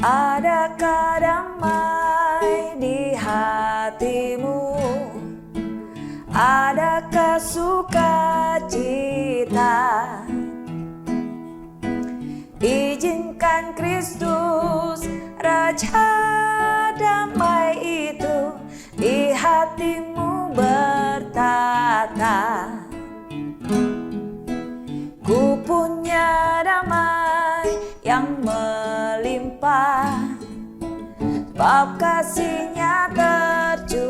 Adakah damai di hatimu? Adakah sukacita? Izinkan Kristus, Raja damai itu, di hatimu bertata. Ku punya damai yang melimpah, sebab kasih-Nya tercurah.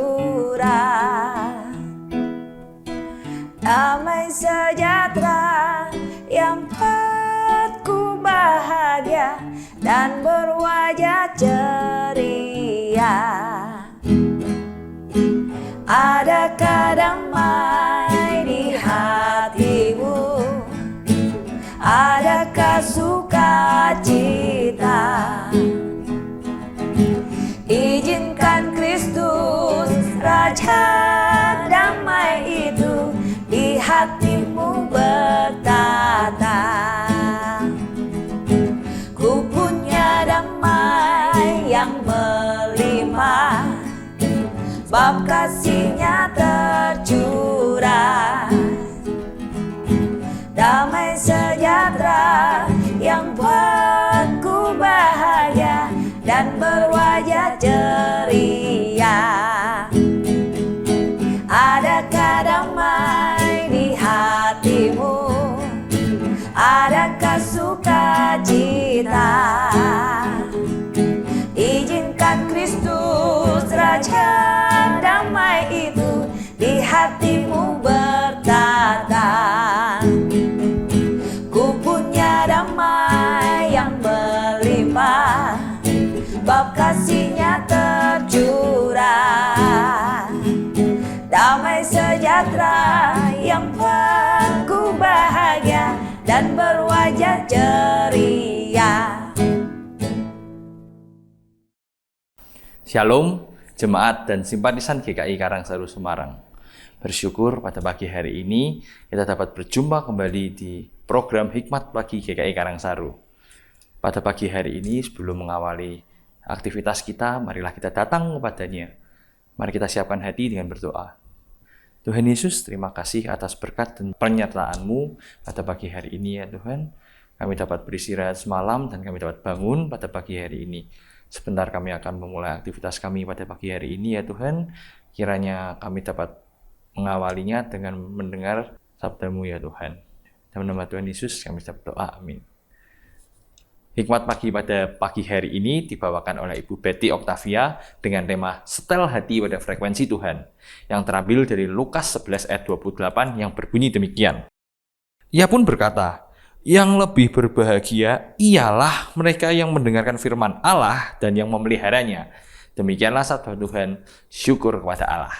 Damai sejahtera yang buatku bahagia dan berwajah ceria. Adakah damai di hatimu? Adakah sukacita? Izinkan Kristus, Raja damai itu, di hatimu bertata. Ku punya damai yang melimpah, sebab kasih-Nya tercurah. Damai sejahtera yang buatku bahagia dan berwajah ceria. Adakah damai di hatimu? Adakah sukacita? Izinkan Kristus, Raja damai itu, di hatimu bertata. Ku punya damai yang melimpah, sebab kasih-Nya tercurah. Damai sejahtera yang buatku bahagia dan berwajah ceria. Shalom, jemaat dan simpatisan GKI Karangsaru Semarang. Bersyukur pada pagi hari ini kita dapat berjumpa kembali di program Hikmat Pagi GKI Karangsaru. Pada pagi hari ini sebelum mengawali aktivitas kita, marilah kita datang kepadanya. Mari kita siapkan hati dengan berdoa. Tuhan Yesus, terima kasih atas berkat dan penyertaan-Mu pada pagi hari ini ya Tuhan. Kami dapat beristirahat semalam dan kami dapat bangun pada pagi hari ini. Sebentar kami akan memulai aktivitas kami pada pagi hari ini ya Tuhan. Kiranya kami dapat mengawalinya dengan mendengar sabda-Mu ya Tuhan. Dalam nama Tuhan Yesus kami berdoa, amin. Hikmat pagi pada pagi hari ini dibawakan oleh Ibu Betty Octavia dengan tema Setel Hati pada Frekuensi Tuhan, yang terambil dari Lukas 11 ayat 28 yang berbunyi demikian. Ia pun berkata, yang lebih berbahagia ialah mereka yang mendengarkan firman Allah dan yang memeliharanya. Demikianlah sabda Tuhan, syukur kepada Allah.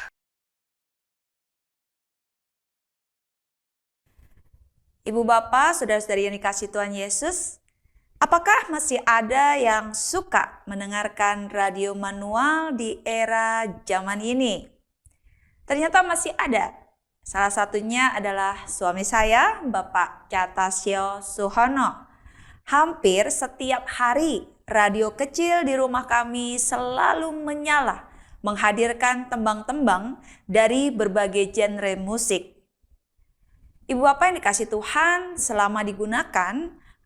Ibu Bapak, saudara-saudari yang dikasihi Tuhan Yesus, apakah masih ada yang suka mendengarkan radio manual di era zaman ini? Ternyata masih ada. Salah satunya adalah suami saya, Bapak Catasio Suhono. Hampir setiap hari, radio kecil di rumah kami selalu menyala, menghadirkan tembang-tembang dari berbagai genre musik. Ibu Bapak yang dikasihi Tuhan, selama digunakan,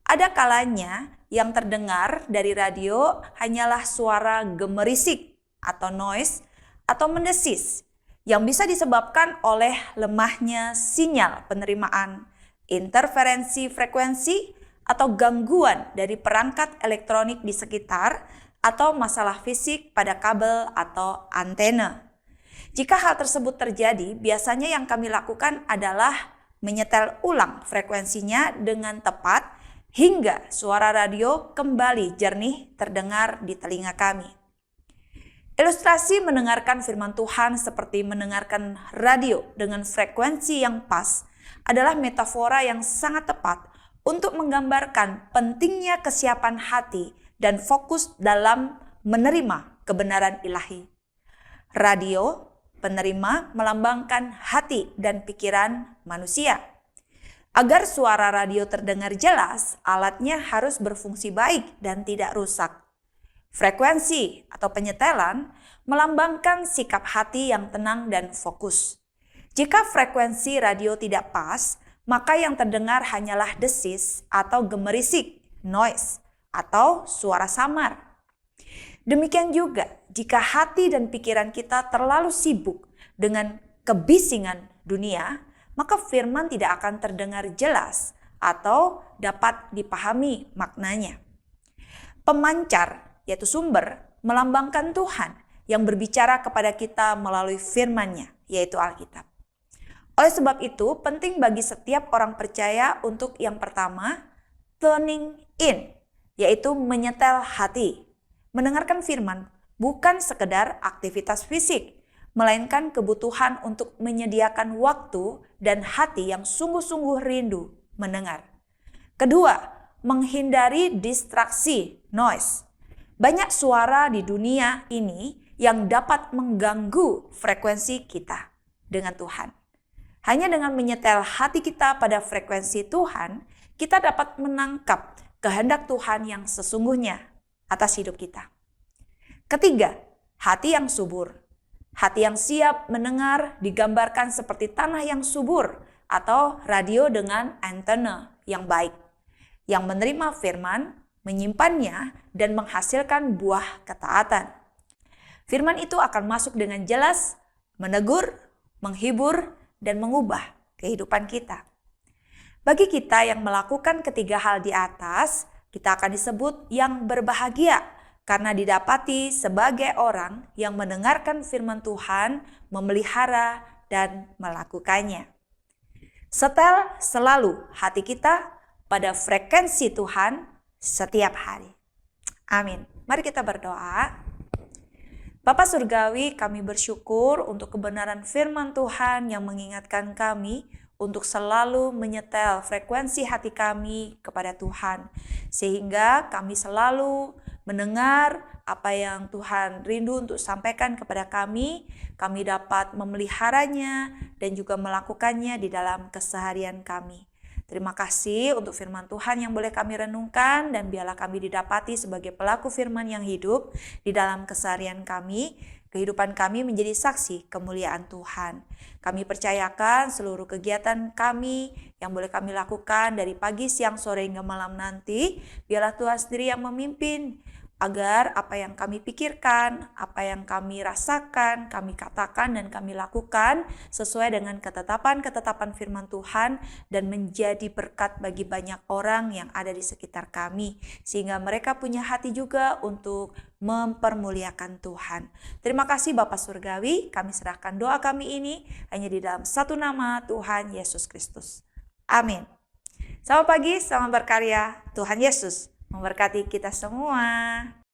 ada kalanya yang terdengar dari radio hanyalah suara gemerisik atau noise atau mendesis yang bisa disebabkan oleh lemahnya sinyal penerimaan, interferensi frekuensi, atau gangguan dari perangkat elektronik di sekitar atau masalah fisik pada kabel atau antena. Jika hal tersebut terjadi, biasanya yang kami lakukan adalah menyetel ulang frekuensinya dengan tepat hingga suara radio kembali jernih terdengar di telinga kami. Ilustrasi mendengarkan firman Tuhan seperti mendengarkan radio dengan frekuensi yang pas adalah metafora yang sangat tepat untuk menggambarkan pentingnya kesiapan hati dan fokus dalam menerima kebenaran ilahi. Radio penerima melambangkan hati dan pikiran manusia. Agar suara radio terdengar jelas, alatnya harus berfungsi baik dan tidak rusak. Frekuensi atau penyetelan melambangkan sikap hati yang tenang dan fokus. Jika frekuensi radio tidak pas, maka yang terdengar hanyalah desis atau gemerisik, noise, atau suara samar. Demikian juga jika hati dan pikiran kita terlalu sibuk dengan kebisingan dunia, maka firman tidak akan terdengar jelas atau dapat dipahami maknanya. Pemancar, yaitu sumber, melambangkan Tuhan yang berbicara kepada kita melalui firman-Nya, yaitu Alkitab. Oleh sebab itu, penting bagi setiap orang percaya untuk yang pertama, tuning in, yaitu menyetel hati. Mendengarkan firman bukan sekedar aktivitas fisik, melainkan kebutuhan untuk menyediakan waktu dan hati yang sungguh-sungguh rindu mendengar. Kedua, menghindari distraksi, noise. Banyak suara di dunia ini yang dapat mengganggu frekuensi kita dengan Tuhan. Hanya dengan menyetel hati kita pada frekuensi Tuhan, kita dapat menangkap kehendak Tuhan yang sesungguhnya atas hidup kita. Ketiga, hati yang subur. Hati yang siap mendengar digambarkan seperti tanah yang subur atau radio dengan antena yang baik, yang menerima firman, menyimpannya, dan menghasilkan buah ketaatan. Firman itu akan masuk dengan jelas, menegur, menghibur, dan mengubah kehidupan kita. Bagi kita yang melakukan ketiga hal di atas, kita akan disebut yang berbahagia karena didapati sebagai orang yang mendengarkan firman Tuhan, memelihara, dan melakukannya. Setel selalu hati kita pada frekuensi Tuhan setiap hari. Amin. Mari kita berdoa. Bapa Surgawi, kami bersyukur untuk kebenaran firman Tuhan yang mengingatkan kami untuk selalu menyetel frekuensi hati kami kepada Tuhan. Sehingga kami selalu mendengar apa yang Tuhan rindu untuk sampaikan kepada kami dapat memeliharanya dan juga melakukannya di dalam keseharian kami. Terima kasih untuk firman Tuhan yang boleh kami renungkan dan biarlah kami didapati sebagai pelaku firman yang hidup di dalam keseharian kami. Kehidupan kami menjadi saksi kemuliaan Tuhan. Kami percayakan seluruh kegiatan kami yang boleh kami lakukan dari pagi, siang, sore hingga malam nanti. Biarlah Tuhan sendiri yang memimpin agar apa yang kami pikirkan, apa yang kami rasakan, kami katakan dan kami lakukan sesuai dengan ketetapan-ketetapan firman Tuhan dan menjadi berkat bagi banyak orang yang ada di sekitar kami. Sehingga mereka punya hati juga untuk mempermuliakan Tuhan. Terima kasih Bapa Surgawi, kami serahkan doa kami ini hanya di dalam satu nama Tuhan Yesus Kristus. Amin. Selamat pagi, selamat berkarya. Tuhan Yesus memberkati kita semua.